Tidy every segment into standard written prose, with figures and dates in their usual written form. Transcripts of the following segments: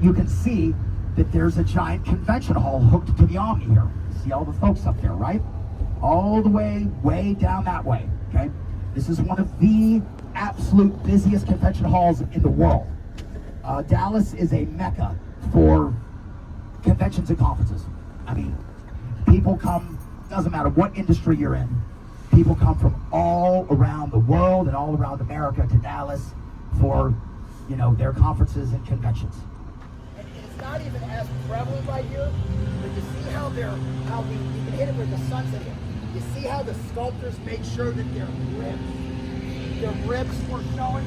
you can see that there's a giant convention hall hooked to the Omni here. See all the folks up there, right? All the way down that way, okay? This is one of the absolute busiest convention halls in the world. Dallas is a mecca for conventions and conferences. I mean, people come, doesn't matter what industry you're in, people come from all around the world and all around America to Dallas for, you know, their conferences and conventions. And it's not even as prevalent right here, but you see how you can hit it with the sunset here. You see how the sculptors made sure that their ribs were showing,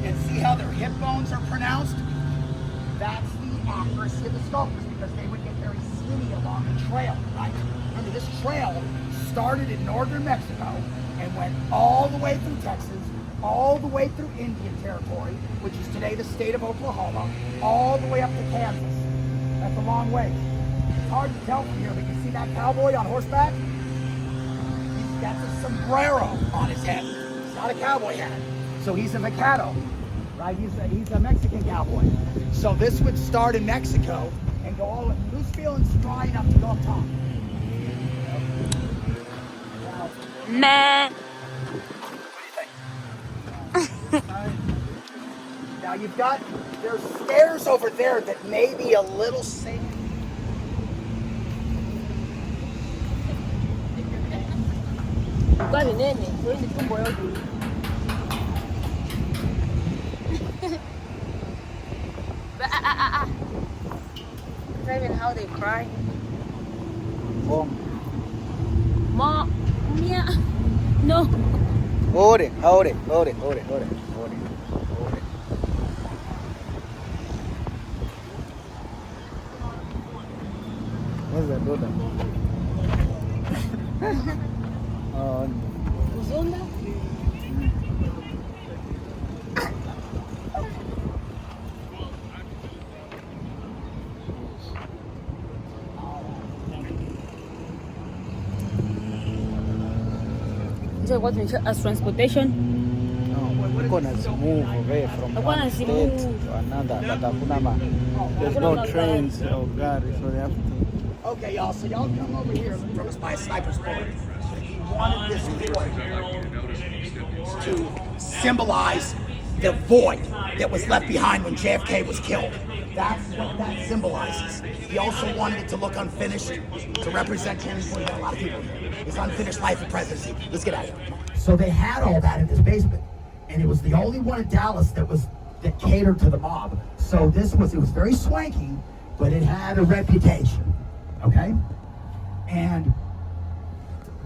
and see how their hip bones are pronounced? That's the accuracy of the sculptors, because they would get very skinny along the trail, right? Remember, this trail started in northern Mexico and went all the way through Texas, all the way through Indian Territory, which is today the state of Oklahoma, all the way up to Kansas. That's a long way. It's hard to tell from here, but you see that cowboy on horseback? He's got a sombrero on his head. It's not a cowboy hat. So he's a vaquero, right? He's a Mexican cowboy. So this would start in Mexico and go all the way. Who's feeling spry enough to go up top? Nah. Now there's stairs over there that may be a little safe. Not even how they cry. Mom. Mom, yeah. No. Hold it. What's that, Doda? Uzunda? So what as transportation? We're gonna move away from one state to another, but there's no trains or cars, so they have to. Okay, y'all, so y'all come over here from us by a sniper's bullet. He wanted this fort to symbolize the void that was left behind when JFK was killed. That's what that symbolizes. He also wanted it to look unfinished, to represent him. We got a lot of people here. His unfinished life of presidency. Let's get out of here. So they had all that in this basement, and it was the only one in Dallas that catered to the mob. So it was very swanky, but it had a reputation. Okay? And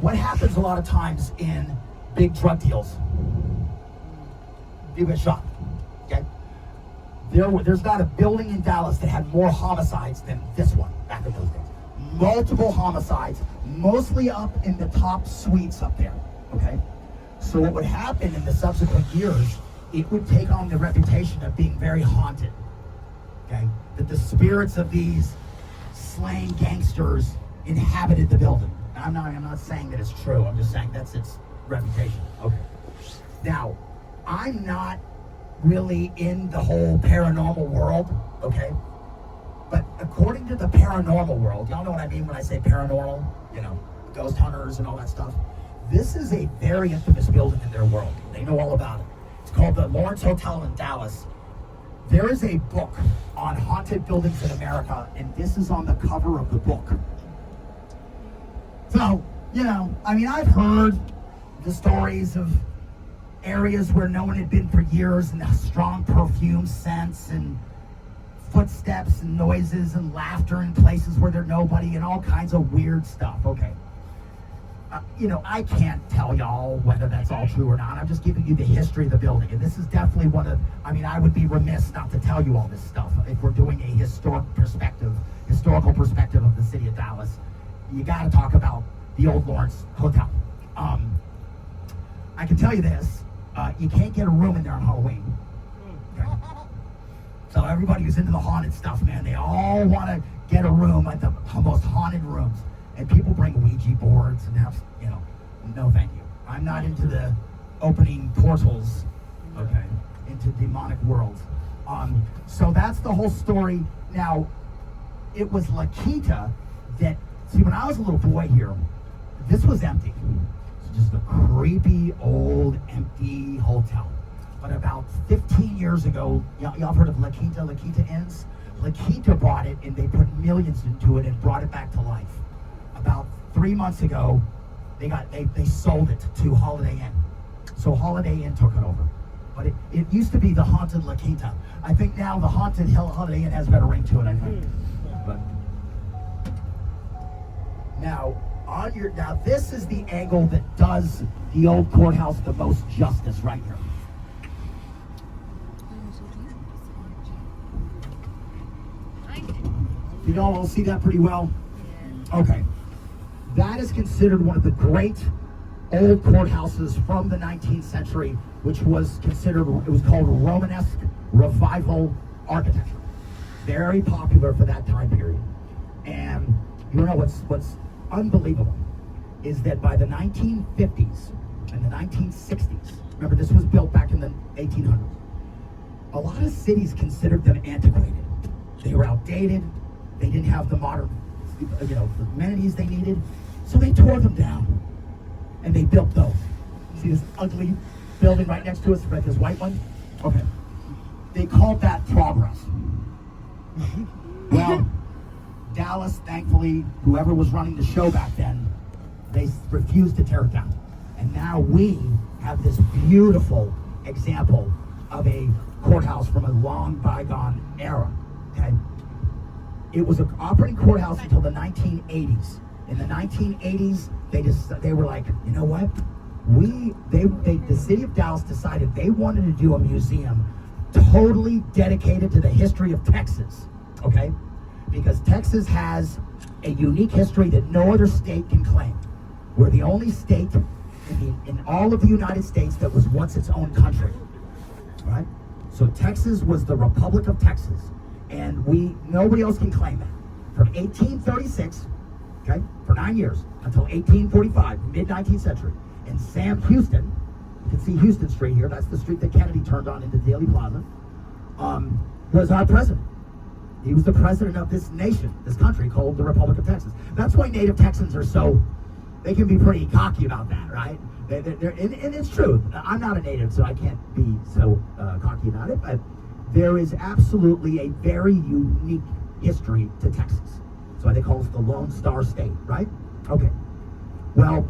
what happens a lot of times in big drug deals? You get shot. Okay? There's not a building in Dallas that had more homicides than this one back in those days. Multiple homicides, mostly up in the top suites up there. Okay? So what would happen in the subsequent years, it would take on the reputation of being very haunted. Okay? That the spirits of these slain gangsters inhabited the building. I'm not saying that it's true. I'm just saying that's its reputation. Okay. Now, I'm not really in the whole paranormal world, okay? But according to the paranormal world, y'all know what I mean when I say paranormal, you know, ghost hunters and all that stuff. This is a very infamous building in their world. They know all about it. It's called the Lawrence Hotel in Dallas. There is a book on haunted buildings in America, and this is on the cover of the book. So, you know, I mean, I've heard the stories of areas where no one had been for years, and strong perfume scents and footsteps and noises and laughter in places where there's nobody and all kinds of weird stuff. Okay. You know, I can't tell y'all whether that's all true or not. I'm just giving you the history of the building. And this is definitely I would be remiss not to tell you all this stuff if we're doing a historical perspective of the city of Dallas. You got to talk about the old Lawrence Hotel. I can tell you this, you can't get a room in there on Halloween. Okay? So everybody who's into the haunted stuff, man, they all want to get a room at the most haunted rooms. And people bring Ouija boards and have, you know, no thank you. I'm not into the opening portals, okay, into demonic worlds. So that's the whole story. Now, it was La Quinta that, see, when I was a little boy here, this was empty. It's just a creepy, old, empty hotel. But about 15 years ago, y'all have heard of La Quinta Inns? La Quinta bought it and they put millions into it and brought it back to life. About 3 months ago, they sold it to Holiday Inn. So Holiday Inn took it over. But it used to be the haunted La Quinta. I think now the haunted Holiday Inn has a better ring to it, I think. But now this is the angle that does the old courthouse the most justice right here. You all see that pretty well? Okay. That is considered one of the great old courthouses from the 19th century, which was called Romanesque Revival architecture. Very popular for that time period. And you know what's unbelievable is that by the 1950s and the 1960s, remember this was built back in the 1800s, a lot of cities considered them antiquated. They were outdated. They didn't have the modern, the amenities they needed. So they tore them down and they built those. See this ugly building right next to us, right, this white one? Okay. They called that progress. Well, Dallas, thankfully, whoever was running the show back then, they refused to tear it down. And now we have this beautiful example of a courthouse from a long bygone era, okay? It was an operating courthouse until the 1980s. In the 1980s, they were like, you know what? The city of Dallas decided they wanted to do a museum totally dedicated to the history of Texas, okay? Because Texas has a unique history that no other state can claim. We're the only state in all of the United States that was once its own country, right? So Texas was the Republic of Texas, and nobody else can claim that. From 1836, okay, for 9 years, until 1845, mid-19th century, and Sam Houston, you can see Houston Street here, that's the street that Kennedy turned on into Dealey Plaza, was our president. He was the president of this nation, this country called the Republic of Texas. That's why native Texans are they can be pretty cocky about that, right? And it's true. I'm not a native, so I can't be so cocky about it, but there is absolutely a very unique history to Texas. That's why they call us the Lone Star State, right? Okay. Well,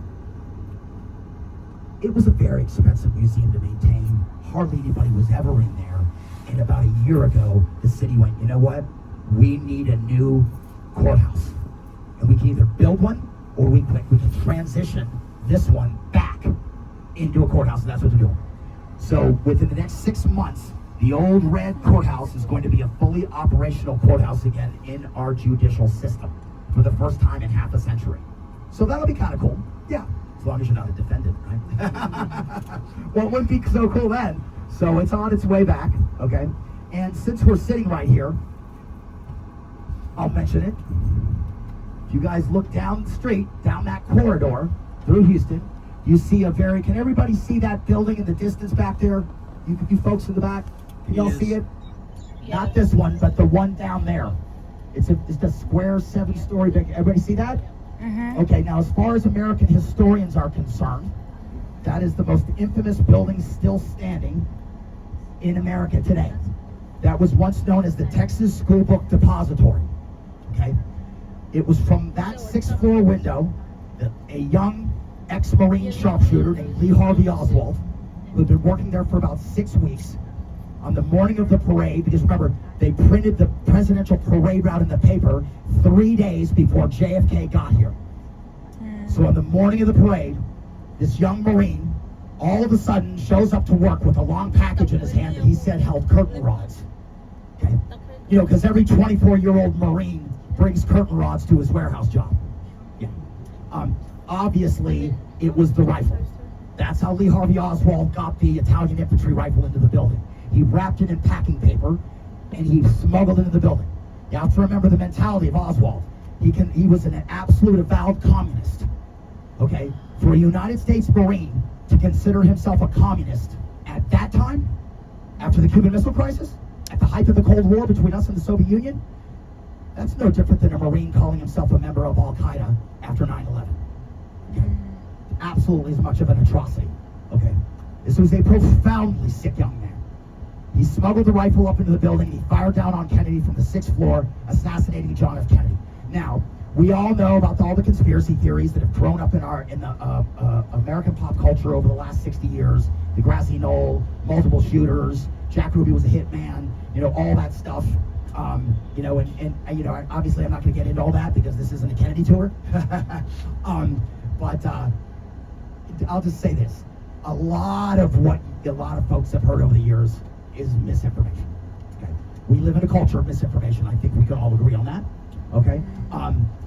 it was a very expensive museum to maintain. Hardly anybody was ever in there. And about a year ago, the city went, you know what? We need a new courthouse. And we can either build one or we can transition this one back into a courthouse. And that's what they're doing. So within the next 6 months, the old red courthouse is going to be a fully operational courthouse again in our judicial system for the first time in half a century. So that'll be kind of cool. Yeah, as long as you're not a defendant, right? Well, it wouldn't be so cool then. So it's on its way back, okay? And since we're sitting right here, I'll mention it. If you guys look down the street, down that corridor through Houston, you see can everybody see that building in the distance back there? You folks in the back, can y'all see it? Yeah. Not this one, but the one down there. It's a square 7-story big. Everybody see that? Mm-hmm. Okay, now as far as American historians are concerned, that is the most infamous building still standing in America today. That was once known as the Texas School Book Depository. Okay? It was from that 6th floor window that a young ex-Marine sharpshooter named Lee Harvey Oswald, who had been working there for about 6 weeks, on the morning of the parade, because remember, they printed the presidential parade route in the paper 3 days before JFK got here. So on the morning of the parade, this young Marine all of a sudden shows up to work with a long package in his hand that he said held curtain rods. Okay? You know, because every 24-year-old Marine brings curtain rods to his warehouse job. Yeah. Obviously, it was the rifle. That's how Lee Harvey Oswald got the Italian infantry rifle into the building. He wrapped it in packing paper, and he smuggled it into the building. You have to remember the mentality of Oswald. He was an absolute avowed communist. Okay? For a United States Marine to consider himself a communist at that time, after the Cuban Missile Crisis, at the height of the Cold War between us and the Soviet Union, that's no different than a Marine calling himself a member of Al-Qaeda after 9/11. Okay? Absolutely as much of an atrocity. Okay? This was a profoundly sick young man. He smuggled the rifle up into the building. He fired down on Kennedy from the 6th floor, assassinating John F. Kennedy. Now, we all know about all the conspiracy theories that have grown up in the American pop culture over the last 60 years. The grassy knoll, multiple shooters, Jack Ruby was a hitman, all that stuff. Obviously I'm not going to get into all that because this isn't a Kennedy tour. But I'll just say this. A lot of what a lot of folks have heard over the years is misinformation. Okay? We live in a culture of misinformation. I think we can all agree on that. Okay?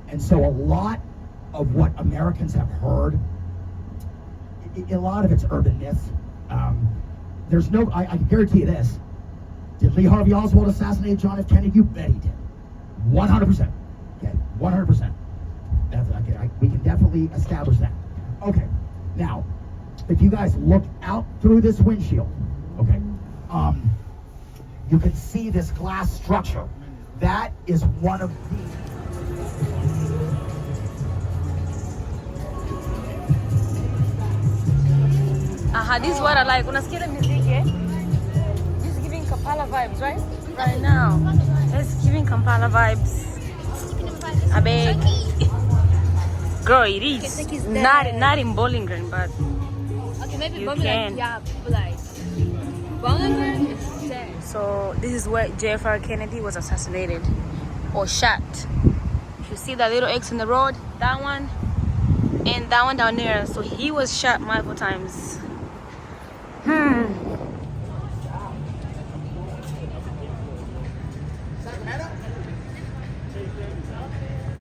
And so a lot of what Americans have heard, a lot of it's urban myth. There's no, I can guarantee you this. Did Lee Harvey Oswald assassinate John F. Kennedy? You bet he did. 100%. Okay, 100%. That's okay. We can definitely establish that. Okay, now, if you guys look out through this windshield, okay, you can see this glass structure. That is one of the... This is what I like. Unasikia ile muziki, eh? This is giving Kampala vibes, right? Right now. It's giving Kampala vibes. I beg. Girl, it is. Not in Bowling Green, but Okay, maybe you Bobby can. like, yeah, but like Bowling Green is dead. So this is where JFR Kennedy was assassinated or shot. You see that little X in the road? That one and that one down there. So he was shot multiple times.